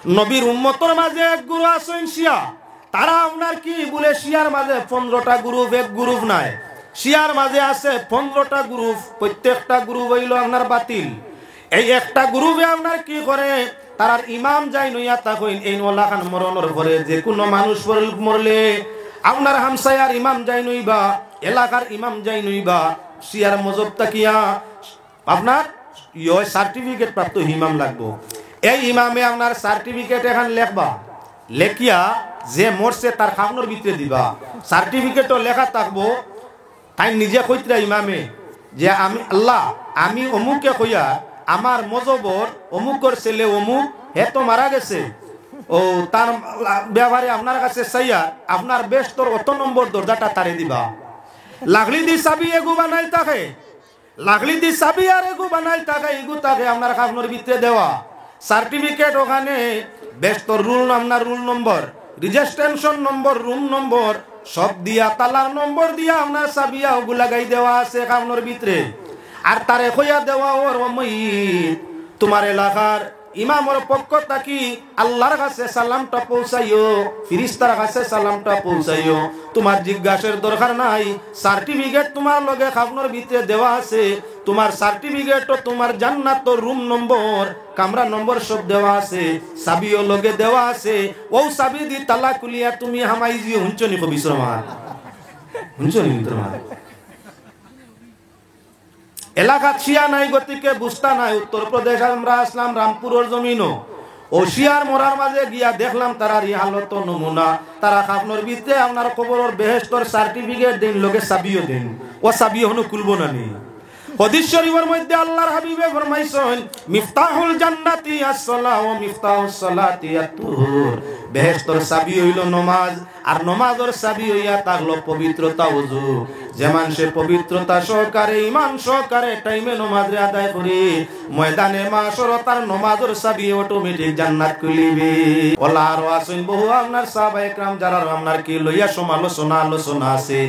নবীর উম্মতর মাঝে এক গুরু আছেন শিয়া, তারা আপনার কি বলে শিয়ার মাঝে 15টা গ্রুপ, এক গ্রুপ নাই, শিয়ার মাঝে আছে 15টা গ্রুপ, প্রত্যেকটা গ্রুপ হইল আপনার বাতিল। এই একটা গ্রুপে আপনার কি করে, তারার ইমাম যাই নইয়া তা কইন এই ওলা খান মরণের পরে যে কোনো মানুষ মরলে আপনার হামসায়ার ইমাম যাই নইবা, এলাকার ইমাম যাই নইবা, শিয়ার মজব তাকিয়া আপনার সার্টিফিকেট প্রাপ্ত ইমাম লাগবো। এই ইমামে আপনার সার্টিফিকেট এখন লেখবা, লেখিয়া যে মরছে তার খাওয়ানোর ভিতরে দিবা, সার্টিফিকেটও লেখা থাকবো। তাই নিজে কইতরা ইমামে যে আমি আল্লাহ আমি অমুকে কইয়া আমার মজবর অমুকর ছেলে অমুক হে তো মারা গেছে, ও তার ব্যবহারে আপনার কাছে চাইয়া আপনার বেস্তর অত নম্বর দরজাটা তারে দিবা। লাগলি দি চাবি এগু বানাই থাকে, লাগলি দি চাবি আর এগু বানাই থাকে, এগু থাকে আপনার খাওয়ানোর ভিতরে দেওয়া সার্টিফিকেট। ওখানে বেস্তর রুল, আপনার রুল নম্বর, রেজিস্ট্রেশন নম্বর, রুম নম্বর সব দিয়া, তালার নম্বর দিয়া আপনার চাবিয়া ওগুলা গাই দেওয়া আছে খাওয়ানোর ভিতরে। আর তারে কইয়া দেওয়া ওর তোমার এলাকার ইমামর পক্ষ থাকি আল্লাহর কাছে সালামটা পৌঁছাইও, ফিরিস্তার কাছে সালামটা পৌঁছাইও, তোমার জিজ্ঞাসার দরকার নাই, সার্টিফিকেট তোমার লগে খাওয়ানোর ভিতরে দেওয়া আছে, তোমার সার্টিফিকেট ও তোমার জান্নাত রুম নম্বর, কামরা নম্বর সব দেওয়া আছে, চাবিও লগে দেওয়া আছে। ও চাবি দি তালা খুলিয়া তুমি হামাই জিও হুঞ্চনি কবি শ্রমার হুঞ্চনি তোমার এলাকা শিয়া নাই, গতিকে বুঝতা নাই। উত্তরপ্রদেশ আমরা আসলাম রামপুরের জমিনও, ও শিয়ার মরার মাঝে গিয়া দেখলাম তারার হালত নমুনা, তারা খাওয়ানোর ভিতরে আপনার খবরের বেহেস্তর সার্টিফিকেট দিন, লোকে চাবিও দিন, ও চাবি হনো খুলবো না নি। হাদিস শরীফের মধ্যে আল্লাহর হাবিবে ফরমাইছেন মিফতাহুল জান্নাতি আস-সালাহ ওয়া মিফতাহুস সালাতি আত-তুহুর, বেহেশতের চাবি হইল নামাজ, আর নামাজের চাবি হইয়া থাকলো পবিত্রতা, ওযু। যে মানুষে পবিত্রতা সহকারে ঈমান সহকারে টাইমে নামাজ আদায় করে ময়দানে মাশর তার নামাজের চাবি অটোমেটিক জান্নাত খুলিবে। ওলা আরো আছেন বহু আপনার সাহাবায়ে کرام যারা আপনার কি লইয়া আলোচনা আছে,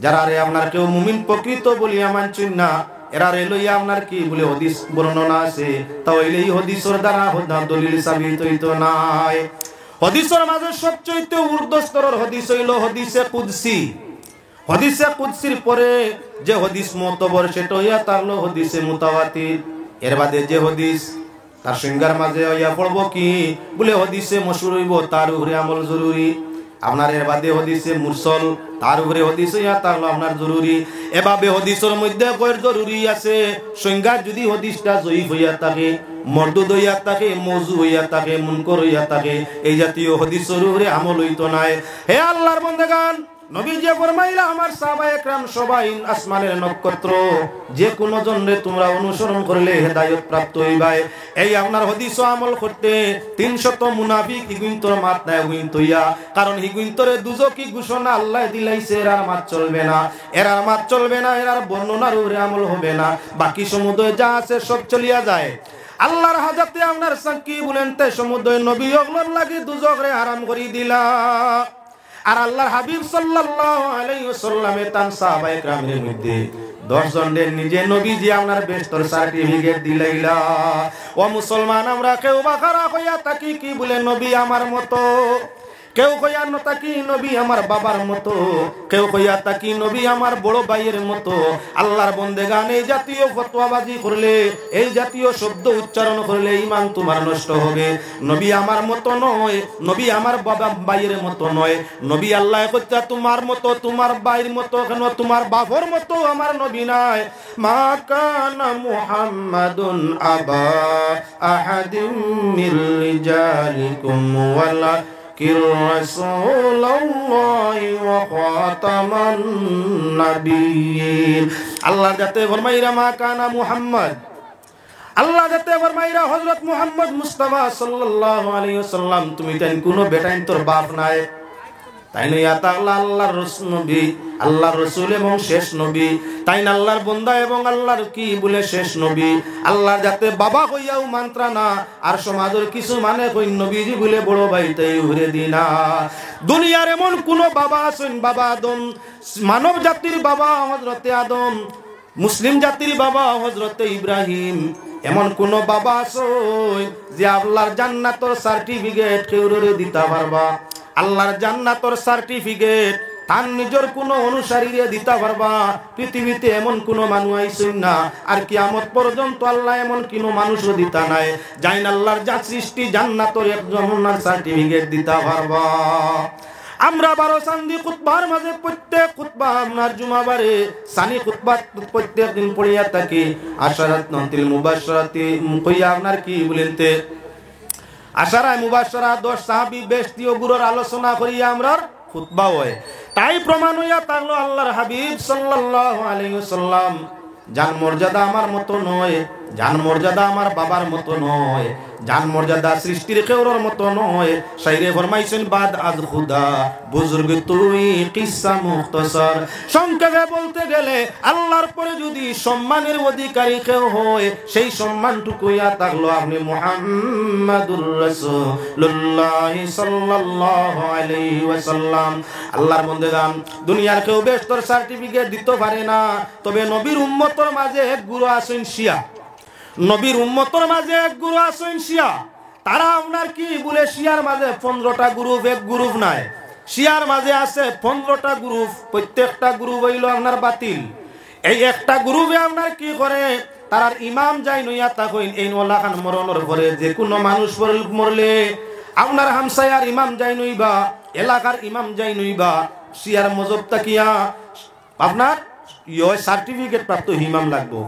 যারা রে আপনার কেউ মুমিন প্রকৃত বলিয়া মানছেন না, এরা রে লইয়া আপনার কি বলে হাদিস বর্ণনা আছে, তাহলে এই হাদিসের দ্বারা দলিল সাবিত হইতো নাই। হাদিসের মাঝে সবচেয়ে ঊর্ধ্বস্তরের হাদিস হইল হাদিসে কুদসি। হাদিসে কুদসির পরে যে হাদিস মুতাবার সেটা হইয়া তাহলে হাদিসে মুতাওয়াতির। এর বাদে যে হাদিস তার সংজ্ঞার মাঝে হইয়া পড়ব কি বলে হাদিসে মশহুর হইব, তার উপরে আমল জরুরি। আপনার এর বাদে হাদিসে মুরসাল, তার উপরে হাদিস হইয়া তাহলে আপনার জরুরি। এভাবে হাদিসের মধ্যে কয়ের জরুরি আছে। সংজ্ঞা যদি হাদিসটা জয়ীফ হইয়া থাকে, মরদুদ হইয়া থাকে, মওযু হইয়া থাকে, মুনকার হইয়া থাকে, এই জাতীয় হাদিসের উপরে আমল হইতো নাই। হে আল্লাহর বান্দাগান, নবী যে ফরমাইলা আমার সাহাবায়ে کرام সবাই আসমানের নক্ষত্র, যে কোন জনরে তোমরা অনুসরণ করলে হেদায়েত প্রাপ্ত হইবাই। এই আপনার হাদিস আমল করতে 300 মুনাফিক হিগুইন্তর মাত নাই হিগুইন্তইয়া, কারণ হিগুইন্তরে দুজকি ঘোষণা আল্লাহ দিলাইছে, এরার মাত চলবে না, এরার মাত চলবে না, এরার বর্ণনার উপরে আমল হবে না, বাকি সমুদ্রে যা আছে সব চলিয়া যায়। আল্লাহর হাজাতে আপনার সাকি বলেন তে সমুদ্রে নবী ওগুলোর লাগি দুজকরে হারাম করে দিলা। আর আল্লাহর হাবিব সাল্লাল্লাহু আলাইহি ওয়াসাল্লামে তান সাহাবায়ে کرامের মধ্যে 10 জনের নিজে নবীজি আপনার বেস্তর সার্টিফিকেট দিলাইলা। ও মুসলমান, আমরা কেউ বাকারা কইয়া তাকি কি বলে নবী আমার মতো, কেউ কইয়া নতাকি নবী আমার বাবার মতো, কেউ কইয়া তাকি নবী আমার বড় ভাইয়ের মতো। আল্লাহর বন্দেগান এই জাতীয় ফতোয়াবাজি করলে, এই জাতীয় শব্দ উচ্চারণ করলে ঈমান তোমার নষ্ট হবে। নবী আমার মতো নয়, নবী আমার বাবা ভাইয়ের মতো নয়, নবী আল্লাহ কইতা তোমার মতো, তোমার ভাইয়ের মতো কেন, তোমার বাবার মতো আমার নবী নাই। মা কানা মুহাম্মাদুন আবা আহাদিম মির রিজালিকুম ওয়ালা আল্লাহ যাতে ফরমাইরা মা কানা মুহাম্মদ, আল্লাহ যাতে ফরমাইরা হযরত মুহাম্মদ মুস্তাফা সাল্লাল্লাহু আলাইহি ওয়াসাল্লাম তুমি তাই কোন বেটাইন তোর বাপ নাই, তাই নইয়া তাআলা আল্লাহর রাসূল নবী, আল্লাহর রাসূল এবং শেষ নবী, তাই না আল্লাহর বান্দা এবং আল্লাহর কি বলে শেষ নবী। আল্লাহর যাতে বাবা কইয়াও মান্ত্রা না, আর সমাজের কিছু মানে কই নবীজি বলে বড় ভাই তাই উড়ে দিনা। দুনিয়ার এমন কোন বাবা আছেন, বাবা আদম, মানব জাতির বাবা হযরতে আদম, মুসলিম জাতির বাবা হযরতে ইব্রাহিম এমন কোন বাবা আছে যে আল্লাহর জান্নাতের সার্টিফিকেট কেউরে দিতে পারবা? আল্লাহর জান্নাতের সার্টিফিকেট তার নিজের কোন অনুসারীরে দিতে পারবা? পৃথিবীতে এমন কোন মানুষ আইছেন না, আর কিয়ামত পর্যন্ত আল্লাহ এমন কোন মানুষও দিতা নাই যাইন আল্লাহর যা সৃষ্টি জান্নাতের একজন সার্টিফিকেট দিতে পারবা। আমরা 12 চান্দি খুতবার মাঝে প্রত্যেক খুতবা আপনার জুমাবারে সানি খুতবা প্রত্যেক দিন পড়িয়া থাকি আশারাত নতিল মুবাশশারাতি কইয়া আপনার কি বলেনতে আশারায়ে মুবাশশারা 10 সাহাবী বেশতি ও গুরুর আলোচনা করিয়া আমরার খুতবা হয়। তাই প্রমাণ হইয়া থাকলো আল্লাহর হাবিব সাল্লাল্লাহু আলাইহি ওয়াসাল্লাম জান মর্যাদা আমার মতো নয়, জান মর্যাদা আমার বাবার মতো নয়, জান মর্যাদা সৃষ্টির কেউর মতো নয়। শাইরে ফরমাইছেন বাদ আজ খুদা বুজুর্গ তুই কিসসা মুখতাসার। সংক্ষেপে বলতে গেলে আল্লাহর পরে যদি সম্মানের অধিকারী কেউ হয় সেই সম্মানটুকু ইয়া থাকলো আপনি মুহাম্মাদুর রাসূলুল্লাহ সাল্লাল্লাহু আলাইহি ওয়াসাল্লাম। আল্লাহর বান্দাগণ দুনিয়ার কেউ বেশতর সার্টিফিকেট দিতে পারে না, তবে নবীর উম্মতের মাঝে এক গুরু আছেন শিয়া। নবীর উম্মতের মাঝে এক গুরু আছেন শিয়া। তারা আপনার কি বলে শিয়ার মাঝে 15টা গ্রুপ, এক গ্রুপ নাই। শিয়ার মাঝে আছে 15টা গ্রুপ, প্রত্যেকটা গ্রুপ হইল আপনার বাতিল। এই একটা গ্রুপে আপনার কি করে তারার ইমাম যাই নইয়া তা কইন এই ওলা খান মরণের পরে যে কোনো মানুষ মরলে আপনার হামসায়ার ইমাম যাই নইবা, এলাকার ইমাম যাই নইবা, শিয়ার মজব তাকিয়া আপনার সার্টিফিকেট প্রাপ্ত ইমাম লাগবো।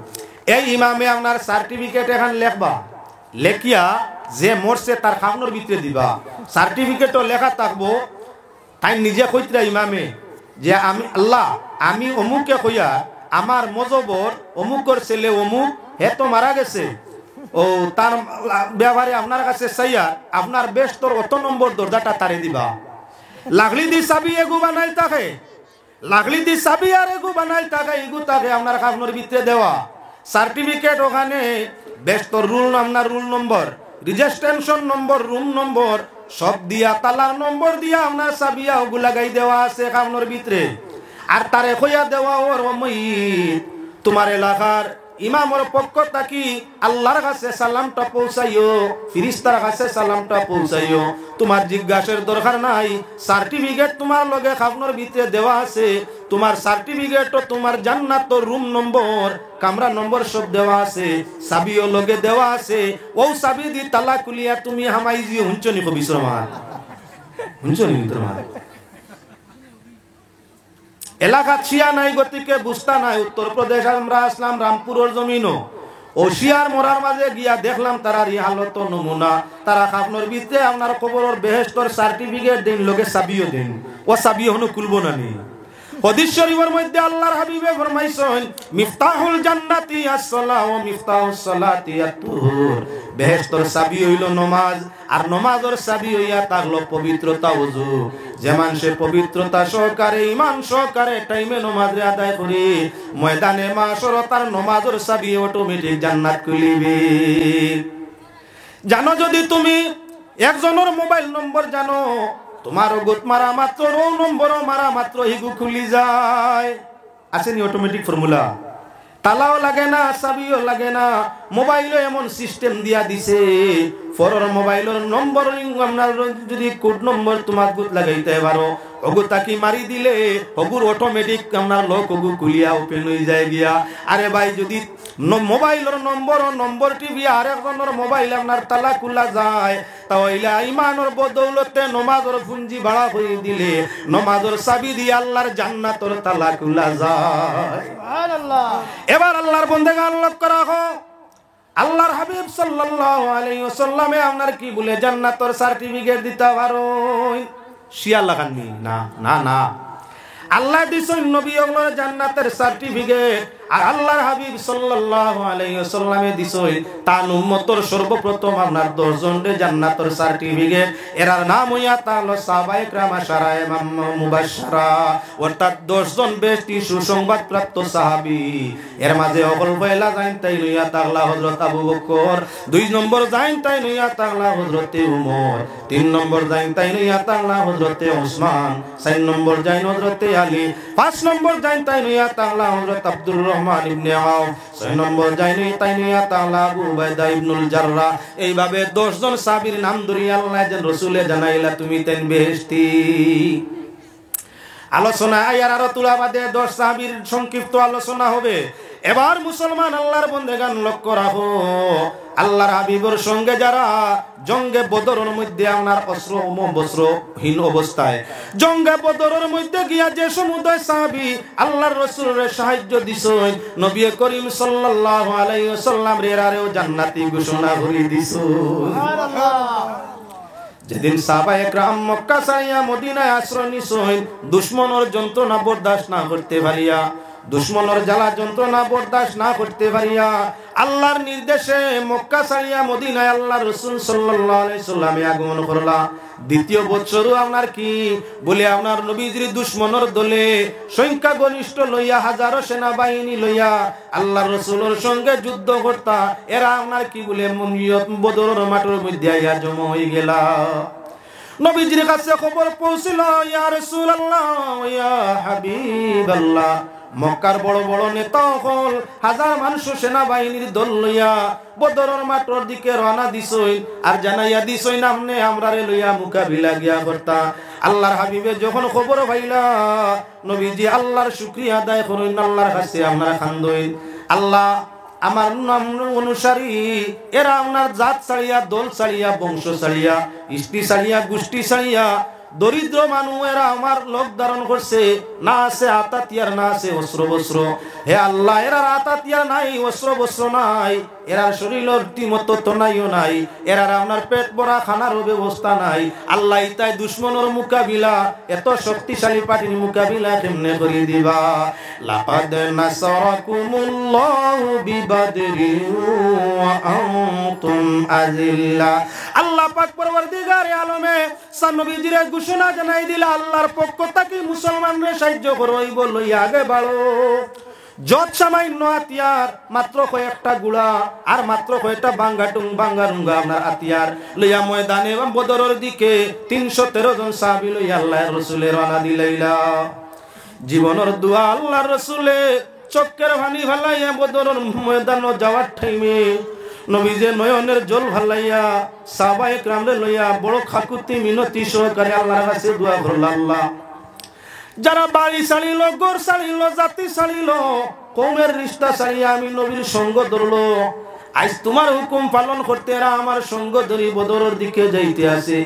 এই ইমামে আপনার সার্টিফিকেট এখন লেখবা, লেখিয়া যে মরছে তার খাওয়ানোর ভিতরে দিবা। সার্টিফিকেটও লেখা থাকবো তাই নিজে কইতরা ইমামে যে আমি আল্লাহ আমি অমুকে কইয়া আমার মজবর অমুকর ছেলে অমুক হে তো মারা গেছে, ও তার ব্যবহারে আপনার কাছে চাইয়া আপনার বেশতর অত নম্বর দরজাটা তারে দিবা। লাগলি দি চাবি এগু বানাই থাকে, লাগলি দি চাবি আর এগু বানাই থাকে, এগু তাকে আপনার খাওয়ানোর ভিতরে দেওয়া। সার্টিফিকেট ওখানে বেশতর রুল আপনার রুল নম্বর, রেজিস্ট্রেশন নম্বর, রুম নম্বর সব দিয়া তালার নম্বর দিয়া আপনার চাবিয়া ওগু লাগাই দেওয়া আছে খাওয়ানোর ভিতরে। আর তারে কইয়া দেওয়া ওর তোমার এলাকার ইমামর পক্ষ থাকি আল্লাহর কাছে সালামটা পৌঁছাইও, ফিরিস্তার কাছে সালামটা পৌঁছাইও। তোমার জিজ্ঞাসার দরকার নাই, সার্টিফিকেট তোমার লগে খাওয়ানোর ভিতরে দেওয়া আছে। তোমার সার্টিফিকেটও তোমার জান্নাতের রুম নম্বর, কামরা নম্বর সব দেওয়া আছে, চাবিও লগে দেওয়া আছে। ও চাবি দি তালা খুলিয়া তুমি হামাই যি হুঞ্চনি কবি শ্রমান হুঞ্চনি তোমার এলাকা শিয়া নাই গতিকে বুঝতা নাই। উত্তরপ্রদেশ আমরা আসলাম রামপুরের জমিনও, ও শিয়ার মরার মাঝে গিয়া দেখলাম তারা রিহালত নমুনা। তারা খাপনোর ভিতরে আপনার কবরের বেহেশতর সার্টিফিকেট দিন লগে চাবিও দিন, ও চাবি হনো খুলবো না নি। হাদিস শরীফের মধ্যে আল্লাহর হাবিবে ফরমাইছেন মিফতাহুল জান্নাতি আস-সালাহ ওয়া মিফতাহুস সালাতি আত-তুহুর। বেহেশতর চাবি হইল নামাজ, আর নামাজের চাবি হইয়া থাকলো পবিত্রতা ওযু। যে মানুষে পবিত্রতা সহকারে ঈমান সহকারে টাইমে নামাজ আদায় করে ময়দানে মাশর তার নামাজের চাবি অটোমেটিক জান্নাত খুলিবে। জানো যদি তুমি একজনের মোবাইল নম্বর জানো, তোমার গোত মারা মাত্র রো নম্বর মারা মাত্র হিগু খুলি যায়। আসেনি অটোমেটিক ফর্মুলা, তালাও লাগে না, চাবিও লাগে না। মোবাইলও এমন সিস্টেম দিয়া দিছে, ফরর মোবাইলের নম্বর আপনার যদি কোড নম্বর তোমার গুত লাগাইতে পারো, ওগু তাকি মারি দিলে ওগুর অটোমেটিক আপনার লোক ওগু খুলিয়া ওপেন হয়ে যায় গিয়া। আরে ভাই যদি মোবাইলের নম্বর টিভি আর একজনের মোবাইল আপনার তালা খোলা যায়, তাহলে ইমানের বদৌলতে নমাজের পুঞ্জি ভাড়া করে দিলে নমাজের চাবি দিয়ে আল্লাহর জান্নাতের তালা খোলা যায়। সুবহানাল্লাহ। এবার আল্লাহর বান্দাগণ লক্ষ্য রাখো, আল্লাহর হাবিব সাল্লাল্লাহু আলাইহি ওয়াসাল্লামে আপনার কি বলে জান্নাতের সার্টিফিকেট দিতে পারো? শিয়া লাগাননি না না না, আল্লাহ দিছেন নবী ওগুলোর জান্নাতের সার্টিফিকেট, আর আল্লাহর হাবিব সাল্লাল্লাহু আলাইহি ওয়াসাল্লামে দিছেন তার উম্মতের সর্বপ্রথম আপনার 10 জনের জান্নাতের সার্টিফিকেট। এরার নাম হইয়া তাহলো সাহাবায়ে কেরাম আশারায়ে মুবাশশারা, অর্থাৎ 10 জন বেশি সুসংবাদ প্রাপ্ত সাহাবী। এর মাঝে অকল পয়লা যাইন তাই লইয়া তাগলা হযরত আবু বকর, 2 নম্বর যাইন তাই লইয়া তাগলা হযরতে উমর, 3 নম্বর যাইন তাই লইয়া তাগলা হযরতে ওসমান, 4 নম্বর যাইন হযরতে আলী, 5 নম্বর যাইন তাই লইয়া তাগলা হযরত আব্দুর রহমান ইবনে আউফ, 6 নম্বর জাইনি তাইমিয়া তাআলা আবু উবাইদা ইবনুল জাররাহ। এইভাবে 10 জন সাহাবীর নাম ধরে আল্লাহ যেন রাসূলে জানাইলা তুমি তেন বেহেশতি। আলোচনা আয়ার আরো তুলাবাদে 10 সাহাবীর সংক্ষিপ্ত আলোচনা হবে। এবার মুসলমান আল্লাহর বন্দেগান লক্ষ্য রাখো, আল্লাহর হাবিবের সঙ্গে যারা জঙ্গে বদরের মধ্যে আপনার বস্ত্রহীন অবস্থায় জঙ্গে বদরের মধ্যে গিয়া যে সমুদয় সাহাবী আল্লাহর রাসূলের সাহায্য দিছেন, নবী করিম সাল্লাল্লাহু আলাইহি ওয়াসাল্লাম রেরারেও জান্নাতি ঘোষণা করে দিছেন। সুবহানাল্লাহ। যেদিন সাহাবায়ে একরাম মক্কা ছাড়িয়া মদিনায় আশ্রয় নিছেন, দুশমনের যন্ত্রণা বরদাস্ত না করতে পারিয়া, দুশমনের জ্বালা যন্ত্রণা বরদাস্ত না করতে পারিয়া আল্লাহর নির্দেশে মক্কা ছাড়িয়া মদিনায় আল্লাহর রাসূল সাল্লাল্লাহু আলাইহি সাল্লামে আগমন করলা। দ্বিতীয় বছরও আপনার কি বলে আপনার নবীজির দুশমনের দলে সংখ্যা গরিষ্ঠ লইয়া হাজারো সেনাবাহিনী লইয়া আল্লাহর রাসূলের সঙ্গে যুদ্ধ করতা। এরা আপনার কি বলে বদরের মাঠের মধ্যে আইয়া জমা হয়ে গেলা। নবীজির কাছে খবর পৌঁছিল, ইয়া রাসূলুল্লাহ ইয়া হাবিবাল্লাহ, মক্কার বড় বড় নেতা হল হাজার মানুষ সেনাবাহিনীর দল লইয়া বদরের মাঠের দিকে রওনা দিছই, আর জানাইয়া দিছই নামনে আমরারে লইয়া মোকাবিলা গিয়া করতা। আল্লাহর হাবিবে যখন খবর পাইলা, নবীজি আল্লাহর শুকরিয়া আদায় করেন, আল্লাহর কাছে আমরা খান্দই, আল্লাহ আমার নাম অনুসারী এরা আপনার জাত ছাড়িয়া, দল ছাড়িয়া, বংশ ছাড়িয়া, ইষ্টি ছাড়িয়া, গোষ্ঠী ছাড়িয়া দরিদ্র মানুষ এরা আমার লোক ধারণ করছে, না আছে আতাতিয়ার, না আছে অস্ত্র বস্ত্র। হে আল্লাহ, এরা আতাতিয়ার নাই, অস্ত্র বস্ত্র নাই, এরার শরীরের রীতিমতো তনাইও নাই, এরার আপনার পেট ভরা খানারও ব্যবস্থা নাই। আল্লাহ তাই দুশমনের মোকাবিলা, এত শক্তিশালী পার্টির মোকাবিলা কেমনে করে দিবা? লাকাদ নাসারাকুমুল্লাহু বিবাদরিন ওয়া আনতুম আযিল্লা। আল্লাহ পাক পরওয়ারদিগারে আলমে নবীজির ঘোষণা জানাই দিলা, আল্লাহর পক্ষ থেকে মুসলমানদের সাহায্য করইব, লইয়া আগে বাড়ো। যত সামান্য হাতিয়ার, মাত্র কয়েকটা গুড়া আর মাত্র কয়েকটা বাঙ্গারুঙ্গা আপনার হাতিয়ার লইয়া ময়দানে বদরের দিকে 313 জন সাহাবী লইয়া আল্লাহর রাসূলের রওনা দিলাইলা। জীবনের দোয়া আল্লাহর রাসূলে চক্কের পানি ভালাইয়া বদরের ময়দানে যাওয়ার টাইমে নবীজে নয়নের জল ভালাইয়া সাহাবায়ে কেরামরে লইয়া বড় খাকুতি মিনতি সহকারে আল্লাহর কাছে দোয়া করল, আল্লাহ যারা বাড়ি ছাড়িল, ঘর ছাড়িল, জাতি ছাড়িল, কওমের রিশতা ছাড়িয়া আমি নবীর সঙ্গ ধরলো, আজ তোমার হুকুম পালন করতে এরা আমার সঙ্গ ধরি বদরের দিকে যাইতে আছে।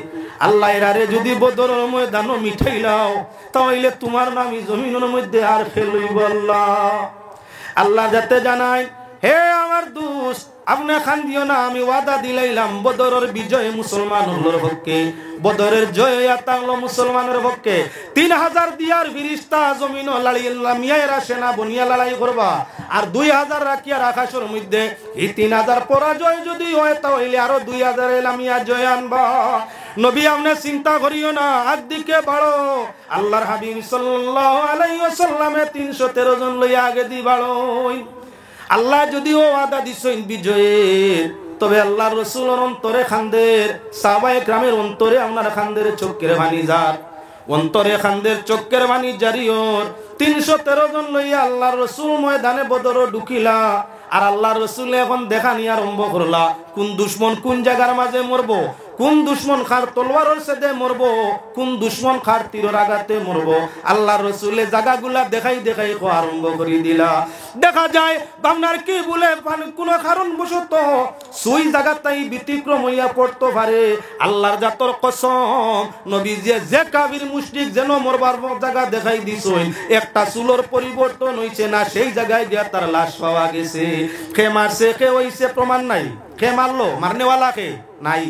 আল্লাহ এরারে যদি বদরের ময়দানও মিঠাইলাও, তাহলে তোমার নামই জমিনের মধ্যে আর ফেলইব। আল্লাহ যাতে জানাই, হে আমার দোস্ত, আপনি খান দিও না, আমি ওয়াদা দিলাইলাম বদরের বিজয় মুসলমানের পক্ষে, বদরের জয় আতালো মুসলমানের পক্ষে। 3000 দিয়ার ফিরিস্তা জমিন লামিয়ারা সেনা বনিয়া লড়াই করবা, আর 2000 রাখিয়ার আকাশের মধ্যে। এই 3000 পরাজয় যদি হয়, তাহলে আরো 2000 লামিয়া জয় আনবা। নবী আপনি চিন্তা করিও না, একদিকে বাড়ো। আল্লাহর হাবিব সাল্লাল্লাহু আলাইহি ওয়াসাল্লামে 313 জন লইয়া আগে দি বাড়ো। আল্লাহ যদিও ওয়াদা দিছেন বিজয়ের, তবে আল্লাহর রাসূলের অন্তরে খান্দের, সাহাবায়ে কেরামের অন্তরে আপনার খান্দের চোখের পানি যার, অন্তরে খান্দের চোখের পানি জারিয়র 313 জন লইয়া আল্লাহর রাসূল ময়দানে বদর ঢুকিলা। আর আল্লাহর রাসূল এখন দেখা নিয়ে আরম্ভ করলা, কোন দুশমন কোন জায়গার মাঝে মরবো, কোন দুশমন খার তলোয়ারের সাথে মরবো, কোন দুশমন খার তীরের আঘাতে মরবো। আল্লাহর রাসূলের জায়গাগুলা দেখাই দেখাই আরম্ভ করে দিলা। দেখা যায় আপনার কি বলে কোন কারণ বশত সুই জায়গাটাই ব্যতিক্রম হইয়া পড়তে পারে। আল্লাহর জাতর কসম, নবী যে কাবির মুশরিক যেন মরবার জায়গা দেখাই দিছেন, একটা চুলোর পরিবর্তন হইছে না, সেই জায়গায় গিয়া তার লাশ পাওয়া গেছে। কে মারছে কে হইছে প্রমাণ নাই, কে মারলো মারনেওয়ালা কে নাই।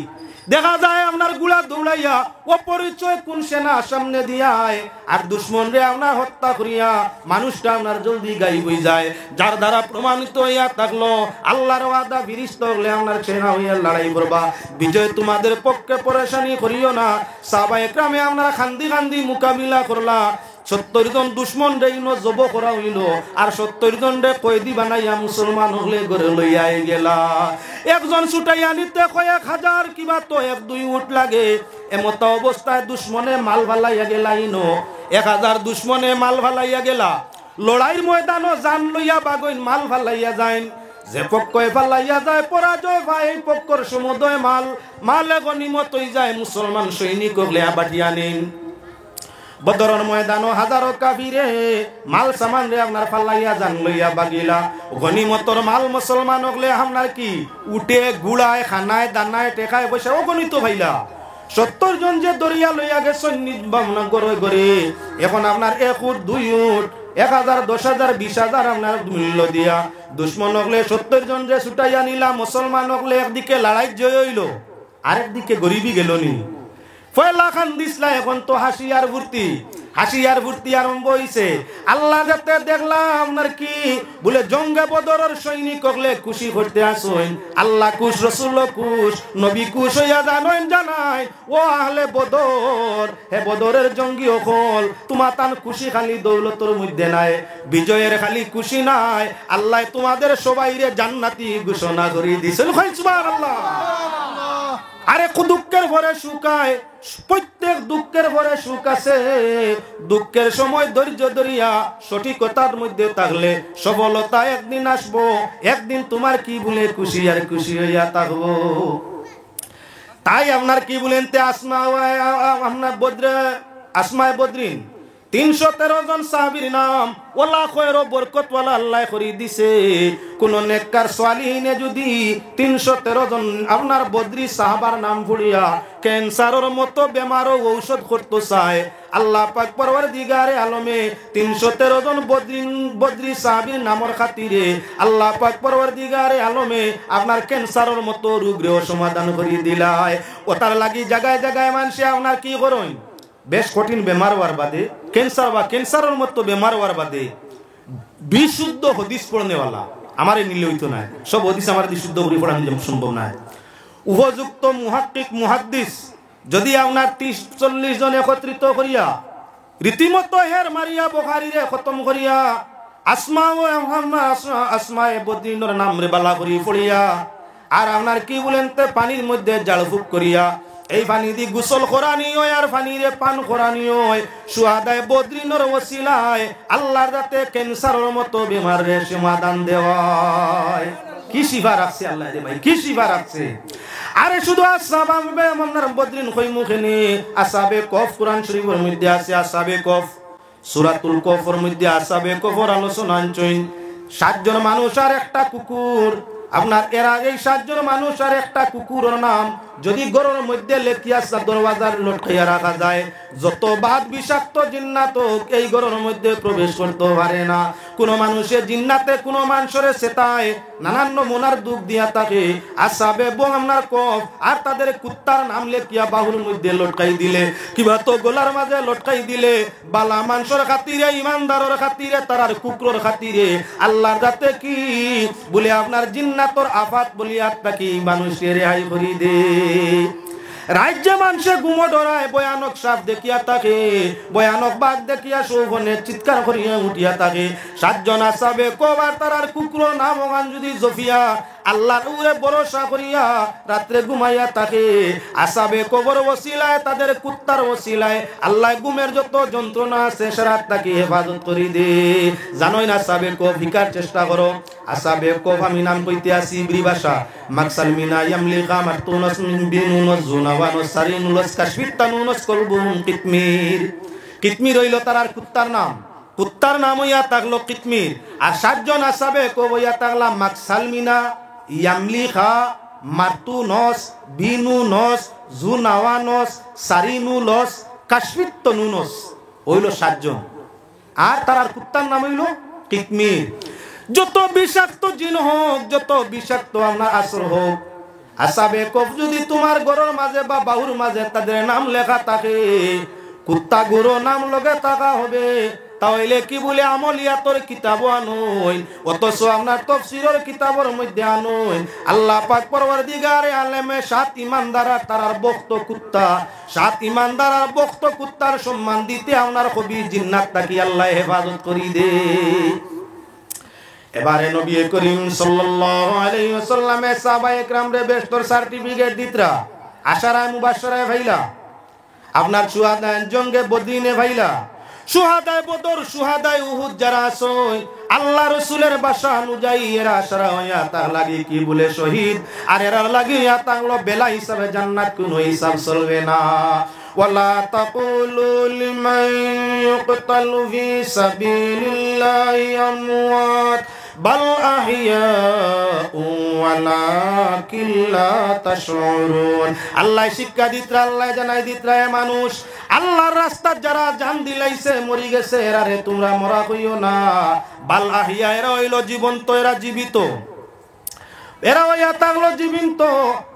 দেখা যায় আপনার গুলা দৌড়াইয়া অপরিচয় কোন সেনা সামনে দিয়ায়, আর দুশ্মন রে আপনার হত্যা করিয়া মানুষটা আপনার জলদি গায়েব হয়ে যায়। যার দ্বারা প্রমাণিত হইয়া থাকলো আল্লাহর ওয়াদা ফিরিস্ত হলে আপনার সেনা হইয়া লড়াই করবা। বিজয় তোমাদের পক্ষে পরেশানি করিও না। সাহাবায়ে কেরামে আপনারা খান্দি খান্দি মোকাবিলা করলা। 70 জন দুশ্মন রে জব করা হইল, আর 70 জন রে কয়েদি বানাইয়া মুসলমান হলে ঘরে লইয়া গেলা। একজন ছুটাইয়া নিতে কয়েক হাজার, কিবা তো 1-2 উট লাগে। এমত অবস্থায় দুশ্মনে মাল ভালাইয়া গেলা, 1000 দুশ্মনে মাল ভালাইয়া গেলা। লড়াইয়ের ময়দানও জান লইয়া বাগইন মাল ফালাইয়া যাইন যে পক্ষে ফালাইয়া যায় পরাজয় ভাই এই পক্ষর সমুদয় মালে গনিমত হই যায় মুসলমান সৈনিক হলে বাটিয়া নিন বদরের ময়দানও হাজারো কাফিরে মাল সামান রে আপনার ফালাইয়া জান লইয়া বাগিলা গনিমতর মাল মুসলমান হলে আপনার কি উঠে গুড়ায় খানায় দানায় টেকায় বসে অগণিত ভাইলা 70 জন যে দরিয়া লইয়া গেছে ভাবনা করে করে এখন আপনার 1 উট 2 উট 1000 10,000 20,000 আপনার মূল্য দিয়া দুশ্মন হলে 70 জন যে ছুটাইয়া নিলা মুসলমান হলে একদিকে লড়াই জয় হইল আরেকদিকে গরিবই গেল নি ফয়লা খান দিসলা এখন তো হাসিয়ার ভর্তি আরম্ভ হইছে আল্লাহ যাতে দেখলাম আপনার কি বলে জঙ্গে বদরের সৈনিক হলে খুশি করতে আসুন আল্লাহ খুশ রসুল খুশ নবী খুশ হইয়া জানাই ও আহলে বদর হে বদরের জঙ্গি হল তোমার তান খুশি খালি দৌলতর মধ্যে নাই বিজয়ের খালি খুশি নাই আল্লাহ তোমাদের সবাইরে জান্নাতি ঘোষণা করে দিয়েছেন সুবহানাল্লাহ আরে দুঃখের ভরে সুখায় প্রত্যেক দুঃখের ভরে সুখ আছে দুঃখের সময় ধৈর্য ধরিয়া সঠিকতার মধ্যে থাকলে সফলতা একদিন আসবো একদিন তোমার কি বলে খুশি আর খুশি হইয়া থাকবো তাই আপনার কি বলেন তে আসমায় বদরিন 313 জন সাহাবীর নাম ওলা খয়র বরকতওয়ালা আল্লাহ করে দিছে কোন নেককার সালিহিনে যদি 313 জন আপনার বদরি সাহাবার নাম পড়িয়া ক্যান্সারের মতো বেমারও ঔষধ করতে চায় আল্লাহ পাক পরওয়ারদিগারে আলমে 313 জন বদরি সাহাবীর নামের খাতিরে আল্লাহ পাক পরওয়ারদিগারে আলমে আপনার ক্যান্সারের মতো রোগের সমাধান করে দিলায় ওটার লাগি জায়গায় জায়গায় মানুষে আপনার কি করেন বেশ কঠিন বেমার হওয়ার বাদে ক্যান্সার বা ক্যান্সারের মতো বেমার হওয়ার বাদে বিশুদ্ধ হদিস পড়নেওয়ালা আমার নিলে হইতো না সব হদিস আমার বিশুদ্ধ করে পড়ানো সম্ভব নয় উপযুক্ত মুহাক্কিক মুহাদ্দিস যদি আপনার 30-40 জন একত্রিত করিয়া রীতিমতো হের মারিয়া বুখারীরে খতম করিয়া আসমায়ে বদরিনের নাম রে বালা করি পড়িয়া আর আপনার কি বলেন তে পানির মধ্যে জালফুক করিয়া এই পানি দি গোসল করানি হয় আর পানিরে পান করানি হয় সুহাদায়ে বদরিনের ওসিলায় আল্লাহর যাতে ক্যান্সারের মতো বেমারের সমাধান দেওয়ায় কি শিফা রাখছে আল্লাহ রে ভাই কি শিফা রাখছে আরে শুধু আসহাবে আপনার বদরিন কইমুখেনি আসহাবে কফ কোরআন শরীফের মধ্যে আছে আসহাবে কফ সূরাতুল কফের মধ্যে আসহাবে কফের আলোচনা আনছেন 7 জন মানুষ আর একটা কুকুর আপনার এরা এই 7 জন মানুষ আর একটা কুকুরের নাম যদি গরুর মধ্যে লেখিয়া দরওয়াজার লটকাইয়া রাখা যায় যত বাদ বিষাক্ত জিন্নাত এই গরুর মধ্যে প্রবেশ করতে পারে না কোন মানুষের জিন্নাতে কোন মানুষের সেতায় নানান নমুনার দুঃখ দিয়া থাকে আসহাবে আপনার কফ আর তাদের কুত্তার নাম লেখিয়া বাহুর মধ্যে লটকাই দিলে কিবা তো গলার মাঝে লটকাই দিলে বালা মানুষের খাতিরে ইমানদারের খাতিরে তারার কুকুরের খাতিরে আল্লাহর যাতে কি বলে আপনার জিন্নাতর আফাত বলিয়া তাকে মানুষের রেহাই করি দে রাজ্যে মানুষে ঘুমো ডরায় ভয়ানক সাপ দেখিয়া থাকে ভয়ানক বাঘ দেখিয়া শোভনে চিৎকার করিয়া উঠিয়া থাকে 7 জন আসহাবে কবার তারার কুকুর নাম ওখান যদি জফিয়া আল্লাহর উপরে ভরসা করিয়া রাত্রে ঘুমাইয়া থাকে আসহাবে কবর ওসিলায় তাদের কুত্তার ওসিলায় আল্লাহ ঘুমের যত যন্ত্রণা আছে সারাত তাকে হেফাজত করি দে জানোই না আসহাবে কফ ভিকার চেষ্টা করো আসহাবে কফ আমি নাম কইতে আসি ইব্রি ভাষা মাকসাল মিনা ইয়ামলিকা মাতুনাস মিন বিনুনাস জুনাওয়ানাস সারিনুলাস কাশফিতানুনাস কলবুম কিতমির হইল তারার কুত্তার নাম হইয়া থাকলো কিতমির আর 7 জন আসহাবে কফ হইয়া থাকলা মাকসাল মিনা ইয়ামলিকা মাতুনাস বিনুনাস জুনাওয়ানাস সারিনুলাস কাশফিতানুনাস হইল 7 জন আর তারার কুত্তার নাম হইল কিতমির যত বিষাক্ত জিন হোক যত বিষাক্ত আপনার আসর হোক আসহাবে কফ যদি তোমার ঘরের মাঝে বা বাহুর মাঝে তাদের নাম লেখা থাকে কুত্তা গুরু নাম লগে থাকা হবে তাহলে কি বলে আমলিয়াতর কিতাব আনুন অথচ আপনার তাফসীরের কিতাবের মধ্যে আনুন আল্লাহ পাক পরওয়ারদিগারে আলেমে 7 ইমানদার তারার বক্ত কুত্তা 7 ইমানদার আর বক্ত কুত্তার সম্মান দিতে আপনার কবি জিন্নাত তাকি আল্লাহ হেফাজত করি দে এবারে নবী করিম সাল্লাল্লাহু আলাইহি ওয়াসাল্লাম সাহাবায়ে کرام রে বেশতর সার্টিফিকেট দিতরা আশারায়ে মুবাশশারায়ে ভাইলা আপনার সুহাদা জঙ্গে বদরিনে ভাইলা সুহাদায়ে বদর সুহাদায়ে উহুদ যারা আছেন আল্লাহ রাসূলের ভাষা অনুযায়ী এরা সারা হইয়া তার লাগি কি বলে শহীদ, আর এরা লাগি ইয়া তাগলো বেলা হিসাবে জান্নাত কোনো হিসাব চলবে না। ওয়ালা তাকুলু লিমান ইউকতালু ফি সাবিলিল্লাহি আমওয়াত বাল আহইয়াউ ওয়ালাকিন লা তাশউরুন। আল্লাহ শিক্ষা দিতরা, আল্লাহ জানাই দিতরা মানুষ আল্লাহর রাস্তায় যারা জান দিলাইছে মরি গেছে এরারে তোমরা মরা কইও না, বাল আহইয়া এরা হইল জীবন্ত, এরা জীবিত, এরা হইয়া থাকলো জীবিত,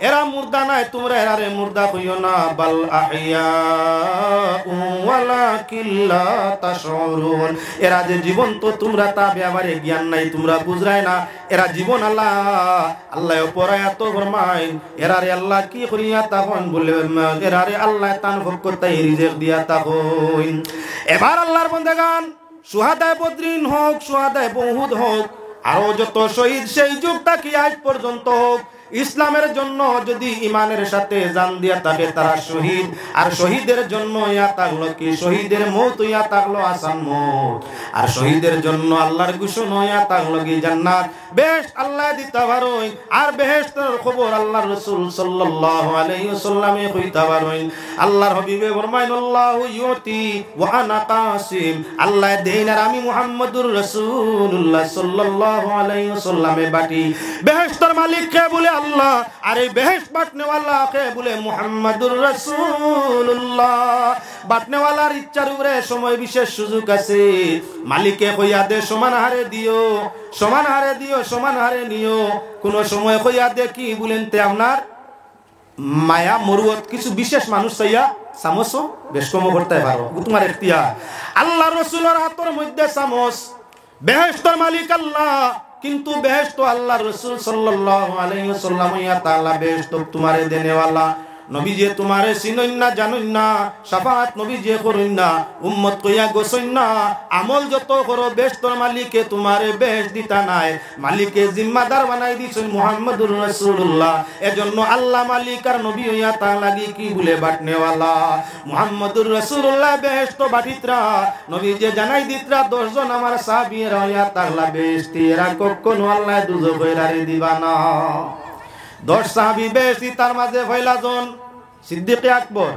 এরা মুর্দা নাই, তোমরা এরারে মুর্দা কইও না, বাল আহইয়াউ ওয়ালাকিন লা তাশউরুন। এরা যে জীবন্ত তোমরা তা ব্যাপারে জ্ঞান নাই, তোমরা বুঝরাই না এরা জীবন। আল্লাহ আল্লাহ পরায়া তো ফরমায় এরারে আল্লাহ কি করিয়া তখন বলে এরারে আল্লাহ তান ফকতাই রিজিক দিয়া তখন। এবার আল্লাহর বান্দাগান সুহাদায়ে বদরিন হোক, সুহাদায়ে উহুদ হোক, আরো যত শহীদ সেই যুগটা কি আজ পর্যন্ত হোক, ইসলামের জন্য যদি ইমানের সাথে জান দিয়া থাকে তারা শহীদ। আর শহীদের জন্য ইয়া থাকলো কি শহীদের মওত ইয়া থাকলো আসান মওত, আর শহীদের জন্য আল্লাহর ঘোষণা ইয়া থাকলো কি জান্নাত বেহেশত আল্লাহ দিতে পারেন। আর বেহেশতের খবর আল্লাহর রাসূল সাল্লাল্লাহু আলাইহি ওয়াসাল্লামে কইতে পারেন। আল্লাহর হাবিবে ফরমায় আল্লাহু ইউতি ওয়া আনা কাসিম, আল্লাহ দেন আর আমি মুহাম্মদুর রাসূলুল্লাহ সাল্লাল্লাহু আলাইহি ওয়াসাল্লামে বাটি। বেহেশতের মালিক কে বলে আল্লাহ, আর এই বেহেশত বাটনেওয়ালা কে বলে মুহাম্মদুর রাসূলুল্লাহ। বাটনেওয়ালার ইচ্ছার উপরে সময় বিশেষ সুযোগ আছে, মালিকে কইয়া দে সমান হারে দিও, সমান হারে দিও, সমান হারে নিও। কোন সময় কইয়া দে কি বলেন তে আপনার মায়া মরুয়ত কিছু বিশেষ মানুষ চাইয়া সামসও বেশ কম করতে পারো, তোমার ইখতিয়ার। আল্লাহ রাসূলের হাতের মধ্যে সামস, বেহেশতের মালিক আল্লাহ, কিন্তু বেহেশত আল্লাহ রাসূল সাল্লাল্লাহু আলাইহি ওয়াসাল্লাম ইয়া তাআলা বেহেশত তোমারে দেনেওয়ালা। নবী যে তোমারে চিনই না জানুই না, শাফাআত নবী যে করুন না, উম্মত কইয়া গোসইন না, আমল যত করো বেহেশতের মালিকে তোমারে বেহেশত দিতা নাই, মালিকে জিম্মাদার বানাই দিছেন মুহাম্মদুর রাসূলুল্লাহ। এজন্য আল্লাহ মালিক আর নবী ইয়া তাআলা লাগি কি বলে বাটনেওয়ালা মুহাম্মদুর রাসূলুল্লাহ বেহেশত বাটিতরা। নবী যে জানাই দিতরা 10 জন আমার সাহাবীরা ইয়া তাআলা বেহেশতি, এরা কখনো আল্লাহ দুজখ কইরারে দিবা না। 10 সাহাবী বেহেশতি, তার মাঝে পয়লা জন সিদ্দিক আকবর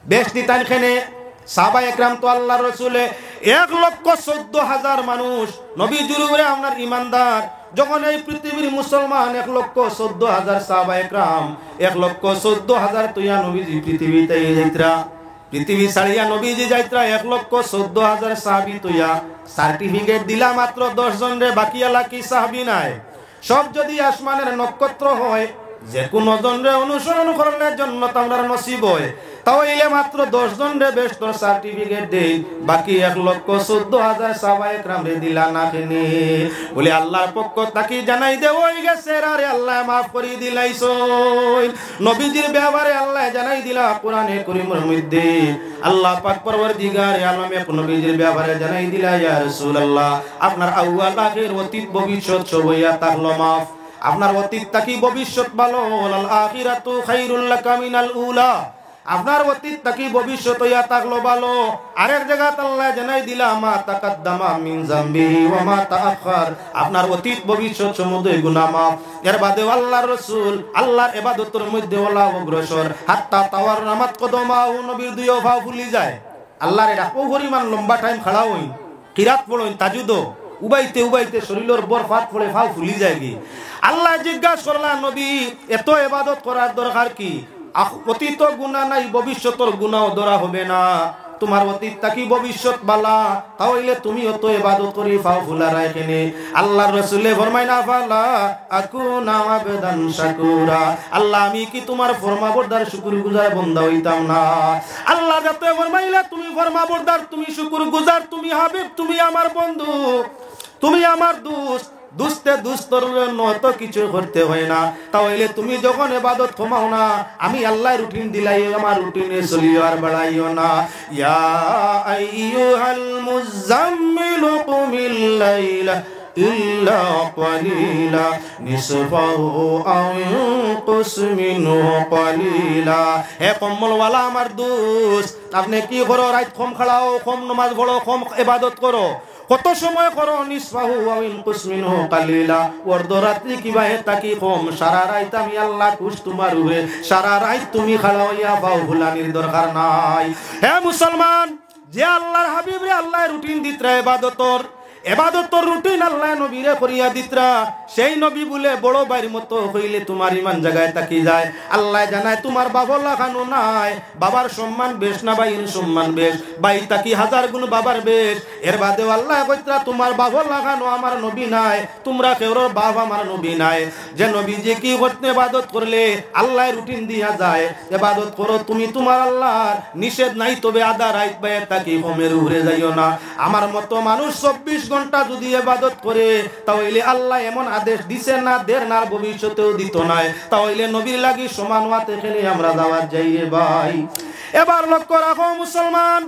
বেহেশতি। তাইখানে সাহাবা একরাম তো আল্লাহর রাসূলে 1,14,000 মানুষ নবীজির উপরে আপনার ঈমানদার। যখন এই পৃথিবীর মুসলমান 1,14,000 সাহাবা একরাম 1,14,000 তুইয়া নবীজি পৃথিবীতে যাইত্রা, পৃথিবী ছাড়িয়া নবীজি যাইত্রা 1,14,000 সাহাবী তুইয়া সার্টিফিকেট দিলা মাত্র 10 জন রে, বাকি আলা কি সাহাবী নাই। সব যদি আসমানের নক্ষত্র হয়, যে কোনো জনরে অনুসরণ করার জন্য তার নসিব হয়, তাহলে মাত্র 10 জন রে বেহেশত সার্টিফিকেট দেই, বাকি 1,14,000 সাহাবা একরাম রে দিলা না কেনে বলে আল্লাহর পক্ষ তাকি জানাই দে ওই গেছে আরে আল্লাহ মাফ করে দিলাইছো। নবীজির ব্যাপারে আল্লাহ জানাই দিলা কোরআনে কারীমের মধ্যে, আল্লাহ পাক পরওয়ারদিগার আলমে নবীজির ব্যাপারে জানাই দিলা ইয়া রাসূলুল্লাহ আপনার আউয়াল আখির অতীত ভবিষ্যৎ সব ইয়া তাহলো মাফ। আপনার অতীত তাকি ভবিষ্যৎ ভালো, আল আখিরাতু খায়রুল লাকা মিনাল উলা, আপনার অতীত তাকি ভবিষ্যৎ ইয়া তাকলো ভালো। আরেক জায়গা আল্লাহ জানাই দিলা মা তাকাদ্দামা মিন যামবিহি ওয়া মা তাআখার, আপনার অতীত ভবিষ্যৎ সমুদয় গুনাহ মাফ। এর বাদে আল্লাহর রাসূল আল্লাহর ইবাদতের মধ্যে ওলা অগ্রসর, হাত্তা তাওয়াররামাত কদমাহু, নবীর দুই পা ফুলি যায়। আল্লাহর এটা পরিমাণ লম্বা টাইম খাড়া হই, কিরাত পড়েন তাজুদ উবাইতে উবাইতে শরীরের বরফাত পড়ে পা ফুলি যায় কি। আল্লাহ জিজ্ঞাসা করলেন নবী এত ইবাদত করার দরকার কি? অতীত গুনাহ নাই, ভবিষ্যতের গুনাহও ধরা হবে না, তোমার অতীত তাকি ভবিষ্যৎ বালা, তাহলে তুমি অত ইবাদত করি ফাও ফুলা রাখেনে। আল্লাহর রাসূলে ফরমাইনা ফালা আকুনা আবদান শাকুরা, আল্লাহ আমি কি তোমার ফরমাবরদার শুকরগুজার বান্দা হইতাম না? আল্লাহ যাতে ফরমাইলা তুমি ফরমাবরদার, তুমি শুকরগুজার, তুমি হাবিব, তুমি আমার বন্ধু, তুমি আমার দোস্ত, দুস্তে দুস্তর নত কিছু করতে হয় না। তাহলে তুমি যখন ইবাদত কমাও না, আমি আল্লাহ রুটিন দিলাই, আমার রুটিনে চলিও আর বাড়াইও না। ইয়া আইয়ুহাল মুজাম্মিলু কুমিল লাইলা إلا قليلا نصفه أو ينقص منه قليلا হে কম্বলওয়ালা আমার দোস্ত আপনি কি করো রাত কম খাড়াও কম নামাজ পড়ো কম ইবাদত করো কত সময় করো নিসফাহু ওয়া ইনকুস মিনহু কালিলা অর্ধরাত্রি কিবা তাকি কম সারা রাত আমি আল্লাহ খুশ তোমার উপরে সারা রাত তুমি খাড়াইয়া পাও ভুলানির দরকার নাই হে মুসলমান যে আল্লাহর হাবিব রে আল্লাহ রুটিন দিতরা ইবাদতর রুটিন আল্লাহ নবীরে করিয়া দিতরা সেই নবী বলে বড় বাইর মতো হইলে তোমার ইমান জায়গায় তাকি যায় আল্লাহ জানায় তোমার বাবার লাগানো নাই বাবার সম্মান বেশ না বাইন সম্মান বেশ বাই তাকি হাজার গুণ বাবার বেশ এর বাদে আল্লাহ কইতরা তোমার বাবার লাগানো আমার নবী নাই তোমরা কেউর বাপ আমার নবী নাই যে নবী যে কি করতে ইবাদত করলে আল্লাহ রুটিন দিয়া যায় ইবাদত করো তুমি তোমার আল্লাহর নিষেধ নাই তবে আদা রাত বাই তাকি হোমের উড়ে যাইও না আমার মতো মানুষ 24 ঘন্টা যদি ইবাদত করে তাহলে আল্লাহ এমন আদেশ দিছে না দের না ভবিষ্যতেও দিত না তাহলে নবীর লাগি সমান ওয়াতে খেলে আমরা দাওয়াত যাইয়ে ভাই এবার লক্ষ্য রাখো মুসলমান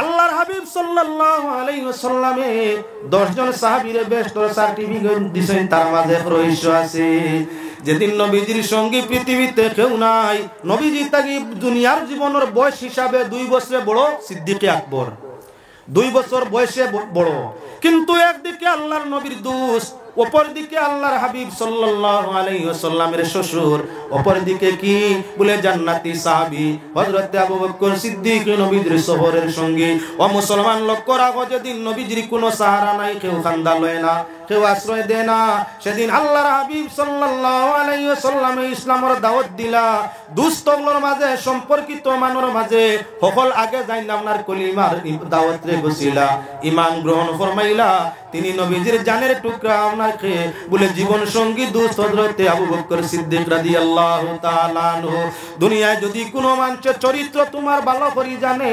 আল্লাহর হাবিব সাল্লাল্লাহু আলাইহি ওয়াসাল্লামে 10 জন সাহাবীরে বেস্ট সার্টিফিকেট দিবেন তার মাঝে রহস্য আছে যেদিন নবীজির সঙ্গে পৃথিবীতে কেউ নাই নবীজি তাকি দুনিয়ার জীবনের বয়স হিসাবে 2 বছরে বড় সিদ্দিক আকবর 2 বছর বয়সে বড় কিন্তু একদিকে আল্লাহর নবীর দোস্ত অপর দিকে আল্লাহর হাবিব সাল্লাল্লাহু আলাইহি ওয়াসাল্লামের শ্বশুর অপর দিকে কি বলে জান্নাতি সাহাবী হযরত আবু বকর সিদ্দিক নবীর সফরের সঙ্গী ও মুসলমান লক্ষ্য রাখো যেদিন নবীজির কোনো সাহারা নাই কেউ খান্দা লয় না কেউ আশ্রয় দেয় না সেদিন আল্লাহর হাবিব সাল্লাল্লাহু আলাইহি ওয়াসাল্লাম ইসলামের দাওয়াত দিলা দুস্থগুলোর মাঝে সম্পর্কিত মানুর মাঝে সকল আগে যাই না আপনার কলিমার দাওয়াত রে গছিলা ঈমান গ্রহণ ফরমাইলা তিনি নবীজির জানের টুকরা আপনাকে বলে জীবন সঙ্গী দোস্ত হযরত আবু বকর সিদ্দিক রাদিয়াল্লাহু তাআলা আনহু দুনিয়ায় যদি কোনো মানুষের চরিত্র তোমার ভালো করে জানে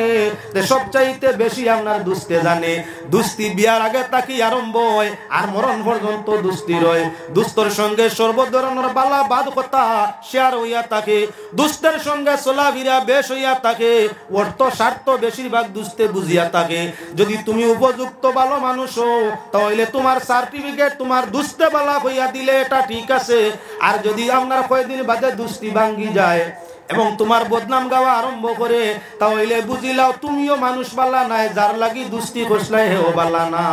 তে সবচাইতে বেশি আপনার দোস্তে জানে দোস্তি বিয়ার আগে তাকি আরম্ভ হয় আর মরণ পর্যন্ত দোস্তি রয় দোস্তর সঙ্গে সর্ব ধরনের বালা বাদ কথা শেয়ার হইয়া থাকে দোস্তের সঙ্গে চলাফেরা বেশ হইয়া থাকে অর্থ স্বার্থ বেশিরভাগ দোস্তে বুঝিয়া থাকে যদি তুমি উপযুক্ত ভালো মানুষ হও তাহলে তোমার সার্টিফিকেট তোমার দুস্তে বালা হইয়া দিলে এটা ঠিক আছে আর যদি আপনার কয়েকদিন বাদে দুস্তি ভাঙ্গি যায় এবং তোমার বদনাম গাওয়া আরম্ভ করে তাহলে বুঝিলাও তুমিও মানুষ বালা নাই যার লাগি দুস্তি খসলাই হেও বালা না।